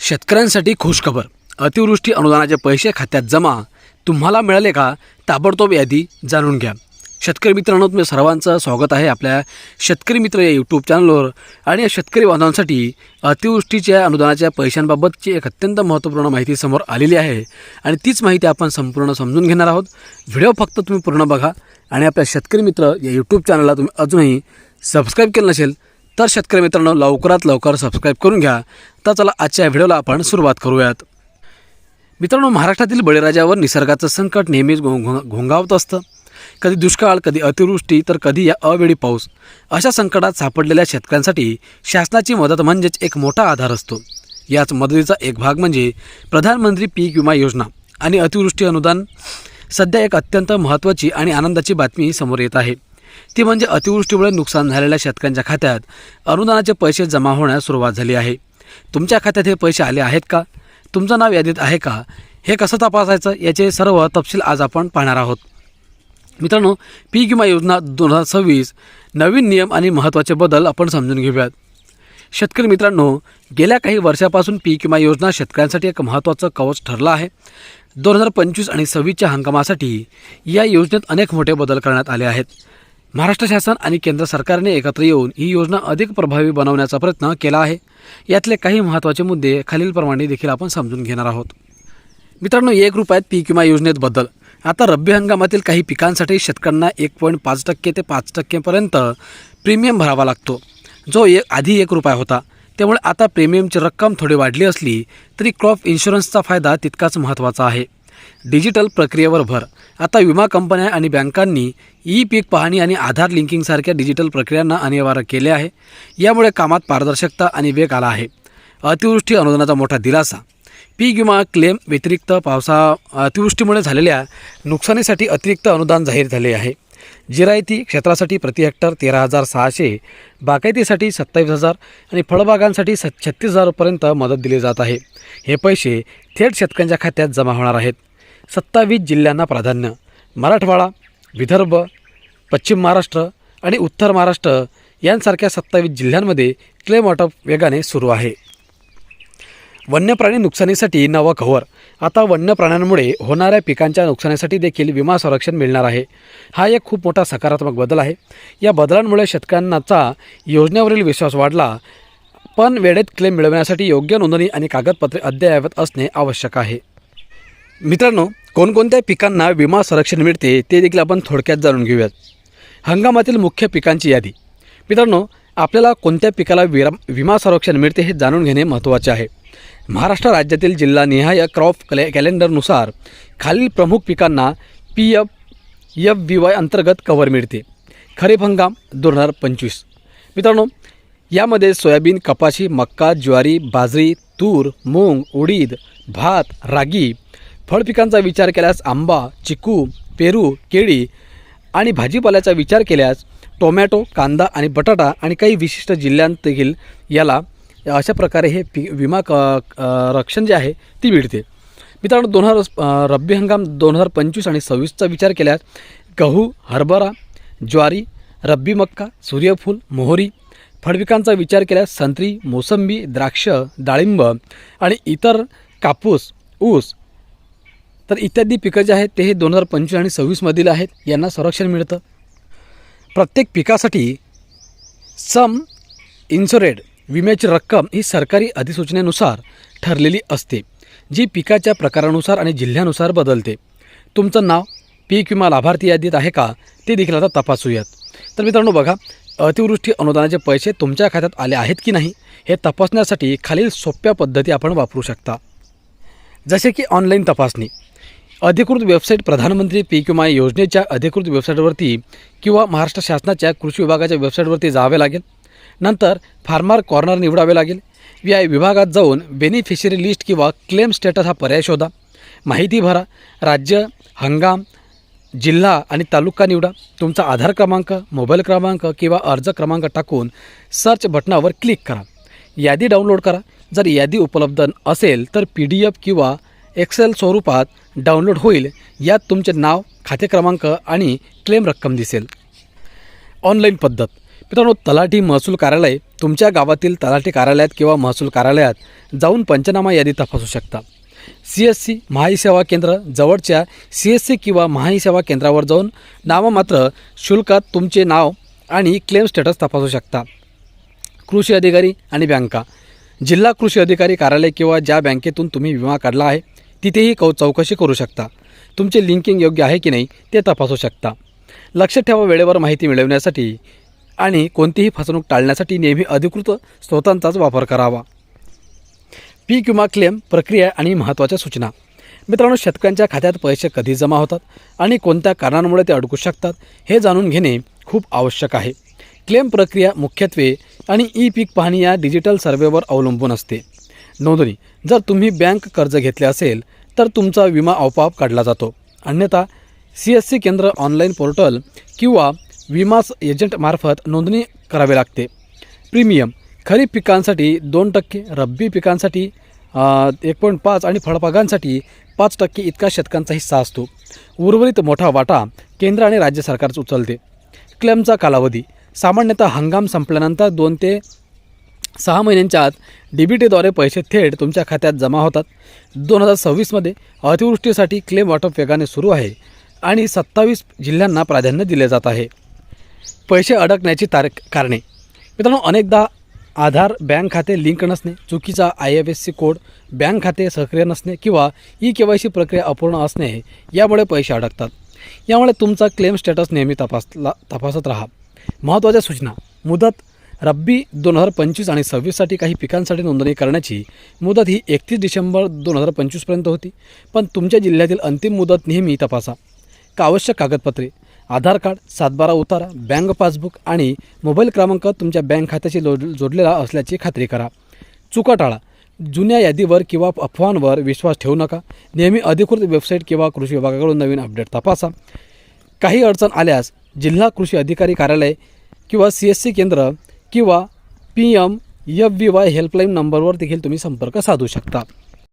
शेतकऱ्यांसाठी खुशखबर. अतिवृष्टी अनुदानाचे पैसे खात्यात जमा. तुम्हाला मिळाले का? ताबडतोब यादी जाणून घ्या. शेतकरी मित्रांनो, तुम्ही सर्वांचं स्वागत आहे आपल्या शेतकरी मित्र या यूट्यूब चॅनलवर. आणि या शेतकरी बांधवांसाठी अतिवृष्टीच्या अनुदानाच्या पैशांबाबतची एक अत्यंत महत्त्वपूर्ण माहिती समोर आलेली आहे आणि तीच माहिती आपण संपूर्ण समजून घेणार आहोत. व्हिडिओ फक्त तुम्ही पूर्ण बघा आणि आपल्या शेतकरी मित्र या यूट्यूब चॅनलला तुम्ही अजूनही सबस्क्राईब केलं नसेल तर शेतकरी मित्रांनो लवकरात लवकर सबस्क्राईब करून घ्या. तर चला आजच्या व्हिडिओला आपण सुरुवात करूयात. मित्रांनो, महाराष्ट्रातील बळीराजावर निसर्गाचं संकट नेहमीच घोंघावत असतं. कधी दुष्काळ, कधी अतिवृष्टी, तर कधी या अवेळी पाऊस. अशा संकटात सापडलेल्या शेतकऱ्यांसाठी शासनाची मदत म्हणजेच एक मोठा आधार असतो. याच मदतीचा एक भाग म्हणजे प्रधानमंत्री पीक विमा योजना आणि अतिवृष्टी अनुदान. सध्या एक अत्यंत महत्त्वाची आणि आनंदाची बातमी समोर येत आहे. ती म्हणजे अतिवृष्टीमुळे नुकसान झालेल्या शेतकऱ्यांच्या खात्यात अनुदानाचे पैसे जमा होण्यास सुरुवात झाली आहे. तुमच्या खात्यात हे पैसे आले आहेत का? तुमचं नाव यादीत आहे का? हे कसं तपासायचं याचे सर्व तपशील आज आपण पाहणार आहोत. मित्रांनो, पीक विमा योजना 2026 नवीन नियम आणि महत्त्वाचे बदल आपण समजून घेऊयात. शेतकरी मित्रांनो, गेल्या काही वर्षापासून पीक विमा योजना शेतकऱ्यांसाठी एक महत्त्वाचं कवच ठरलं आहे. 2025 आणि 26च्या हंगामासाठी या योजनेत अनेक मोठे बदल करण्यात आले आहेत. महाराष्ट्र शासन आणि केंद्र सरकारने एकत्र येऊन ही योजना अधिक प्रभावी बनवण्याचा प्रयत्न केला आहे. यातले काही महत्त्वाचे मुद्दे खालीलप्रमाणे देखील आपण समजून घेणार आहोत. मित्रांनो, 1 रुपयात पीक विमा योजनेत बदल. आता रब्बी हंगामातील काही पिकांसाठी शेतकऱ्यांना 1.5% ते 5% प्रीमियम भरावा लागतो, जो आधी 1 रुपया होता. त्यामुळे आता प्रीमियमची रक्कम थोडी वाढली असली तरी क्रॉप इन्शुरन्सचा फायदा तितकाच महत्त्वाचा आहे. डिजिटल प्रक्रियेवर भर. आता विमा कंपन्या आणि बँकांनी पीक पाहणी आणि आधार लिंकिंगसारख्या डिजिटल प्रक्रियांना अनिवार्य केले आहे. यामुळे कामात पारदर्शकता आणि वेग आला आहे. अतिवृष्टी अनुदानाचा मोठा दिलासा. पीक विमा क्लेम व्यतिरिक्त अतिवृष्टीमुळे झालेल्या नुकसानीसाठी अतिरिक्त अनुदान जाहीर झाले आहे. जिरायती क्षेत्रासाठी प्रति हेक्टर 13,600, बागायतीसाठी 27,000 आणि फळबागांसाठी 36,000पर्यंत मदत दिली जात आहे. हे पैसे थेट शेतकऱ्यांच्या खात्यात जमा होणार आहेत. 27 जिल्ह्यांना प्राधान्य. मराठवाडा, विदर्भ, पश्चिम महाराष्ट्र आणि उत्तर महाराष्ट्र यांसारख्या 27 जिल्ह्यांमध्ये क्लेम वाटप वेगाने सुरू आहे. वन्यप्राणी नुकसानीसाठी नवं कव्हर. आता वन्य प्राण्यांमुळे होणाऱ्या पिकांच्या नुकसानीसाठी देखील विमा संरक्षण मिळणार आहे. हा एक खूप मोठा सकारात्मक बदल आहे. या बदलांमुळे शेतकऱ्यांचा योजनेवरील विश्वास वाढला, पण वेळेत क्लेम मिळवण्यासाठी योग्य नोंदणी आणि कागदपत्रे अद्ययावत असणे आवश्यक आहे. मित्रांनो, कोणकोणत्या पिकांना विमा संरक्षण मिळते ते देखील आपण थोडक्यात जाणून घेऊयात. हंगामातील मुख्य पिकांची यादी. मित्रांनो, आपल्याला कोणत्या पिकाला विमा संरक्षण मिळते हे जाणून घेणे महत्त्वाचे आहे. महाराष्ट्र राज्यातील जिल्हानिहाय क्रॉप कॅलेंडरनुसार खालील प्रमुख पिकांना PFVY अंतर्गत कव्हर मिळते. खरीप हंगाम 2025. मित्रांनो, यामध्ये सोयाबीन, कपाशी, मक्का, ज्वारी, बाजरी, तूर, मूग, उडीद, भात, रागी. फळपिकांचा विचार केल्यास आंबा, चिकू, पेरू, केळी आणि भाजीपाल्याचा विचार केल्यास टोमॅटो, कांदा आणि बटाटा आणि काही विशिष्ट जिल्ह्यांत देखील याला अशा प्रकारे हे विमा रक्षण जे आहे ती मिळते. मित्रांनो, रब्बी हंगाम 2025 आणि 26चा विचार केल्यास गहू, हरभरा, ज्वारी, रब्बी मक्का, सूर्यफूल, मोहरी. फळपिकांचा विचार केल्यास संत्री, मोसंबी, द्राक्ष, डाळिंब आणि इतर कापूस, ऊस. तर इत्यादी पिकं जे आहेत ते हे 2025 आणि 26मधील आहेत. यांना संरक्षण मिळतं. प्रत्येक पिकासाठी सम इन्शुरेड विम्याची रक्कम ही सरकारी अधिसूचनेनुसार ठरलेली असते, जी पिकाच्या प्रकारानुसार आणि जिल्ह्यानुसार बदलते. तुमचं नाव पीक विमा लाभार्थी यादीत आहे का ते देखील आता तपासूयात. तर मित्रांनो बघा, अतिवृष्टी अनुदानाचे पैसे तुमच्या खात्यात आले आहेत की नाही हे तपासण्यासाठी खालील सोप्या पद्धती आपण वापरू शकता. जसे की ऑनलाईन तपासणी. अधिकृत वेबसाईट प्रधानमंत्री पीक विमा योजनेच्या अधिकृत वेबसाईटवरती किंवा महाराष्ट्र शासनाच्या कृषी विभागाच्या वेबसाईटवरती जावे लागेल. नंतर फार्मर कॉर्नर निवडावे लागेल. या विभागात जाऊन बेनिफिशरी लिस्ट किंवा क्लेम स्टेटस हा पर्याय शोधा. माहिती भरा. राज्य, हंगाम, जिल्हा आणि तालुका निवडा. तुमचा आधार क्रमांक, मोबाईल क्रमांक किंवा अर्ज क्रमांक टाकून सर्च बटनावर क्लिक करा. यादी डाउनलोड करा. जर यादी उपलब्ध असेल तर PDF किंवा एक्सेल स्वरूपात डाउनलोड होईल. यात तुमचे नाव, खाते क्रमांक आणि क्लेम रक्कम दिसेल. ऑनलाईन पद्धत. मित्रांनो, तलाठी महसूल कार्यालय तुमच्या गावातील तलाठी कार्यालयात किंवा महसूल कार्यालयात जाऊन पंचनामा यादी तपासू शकता. CSC महाई सेवा केंद्र जवळच्या CSC किंवा महाई सेवा केंद्रावर जाऊन नाममात्र शुल्कात तुमचे नाव आणि क्लेम स्टेटस तपासू शकता. कृषी अधिकारी आणि बँका, जिल्हा कृषी अधिकारी कार्यालय किंवा ज्या बँकेतून तुम्ही विमा काढला आहे तिथेही चौकशी करू शकता. तुमचे लिंकिंग योग्य आहे की नाही ते तपासू शकता. लक्ष ठेवा, वेळेवर माहिती मिळवण्यासाठी आणि कोणतीही फसवणूक टाळण्यासाठी नेहमी अधिकृत स्रोतांचाच वापर करावा. पीक विमा क्लेम प्रक्रिया आणि महत्त्वाच्या सूचना. मित्रांनो, शेतकऱ्यांच्या खात्यात पैसे कधी जमा होतात आणि कोणत्या कारणांमुळे ते अडकू शकतात हे जाणून घेणे खूप आवश्यक आहे. क्लेम प्रक्रिया मुख्यत्वे आणि पीक पाहणी या डिजिटल सर्व्हेवर अवलंबून असते. नोंदणी, जर तुम्ही बँक कर्ज घेतले असेल तर तुमचा विमा आपोआप काढला जातो. अन्यथा CSC केंद्र ऑनलाईन पोर्टल किंवा विमा एजंटमार्फत नोंदणी करावी लागते. प्रीमियम, खरीप पिकांसाठी 2%, रब्बी पिकांसाठी 1.5 आणि फळबागांसाठी 5% इतका शेतकऱ्यांचा हिस्सा असतो. उर्वरित मोठा वाटा केंद्र आणि राज्य सरकारच उचलते. क्लेमचा कालावधी सामान्यतः हंगाम संपल्यानंतर 2 ते 6 महिन्यांच्या आत DBTद्वारे पैसे थेट तुमच्या खात्यात जमा होतात. 2026मध्ये अतिवृष्टीसाठी क्लेम वाटप वेगाने सुरू आहे आणि 27 जिल्ह्यांना प्राधान्य दिले जात आहे. पैसे अडकण्याची कारणे. मित्रांनो, अनेकदा आधार बँक खाते लिंक नसणे, चुकीचा IFSC कोड, बँक खाते सक्रिय नसणे किंवा KYC प्रक्रिया अपूर्ण असणे यामुळे पैसे अडकतात. यामुळे तुमचा क्लेम स्टेटस नेहमी तपासत राहा. महत्त्वाच्या सूचना. मुदत. रब्बी 2025 आणि 26साठी काही पिकांसाठी नोंदणी करण्याची मुदत ही 31 डिसेंबर 2025पर्यंत होती, पण तुमच्या जिल्ह्यातील अंतिम मुदत नेहमी तपासा. आवश्यक कागदपत्रे. आधार कार्ड, 7/12 उतारा, बँक पासबुक आणि मोबाईल क्रमांक तुमच्या बँक खात्याशी जोडलेला असल्याची खात्री करा. चुका टाळा. जुन्या यादीवर किंवा अफवांवर विश्वास ठेवू नका. नेहमी अधिकृत वेबसाईट किंवा कृषी विभागाकडून नवीन अपडेट तपासा. काही अडचण आल्यास जिल्हा कृषी अधिकारी कार्यालय किंवा CSC केंद्र किंवा PMFBY हेल्पलाईन नंबरवर देखील तुम्ही संपर्क साधू शकता.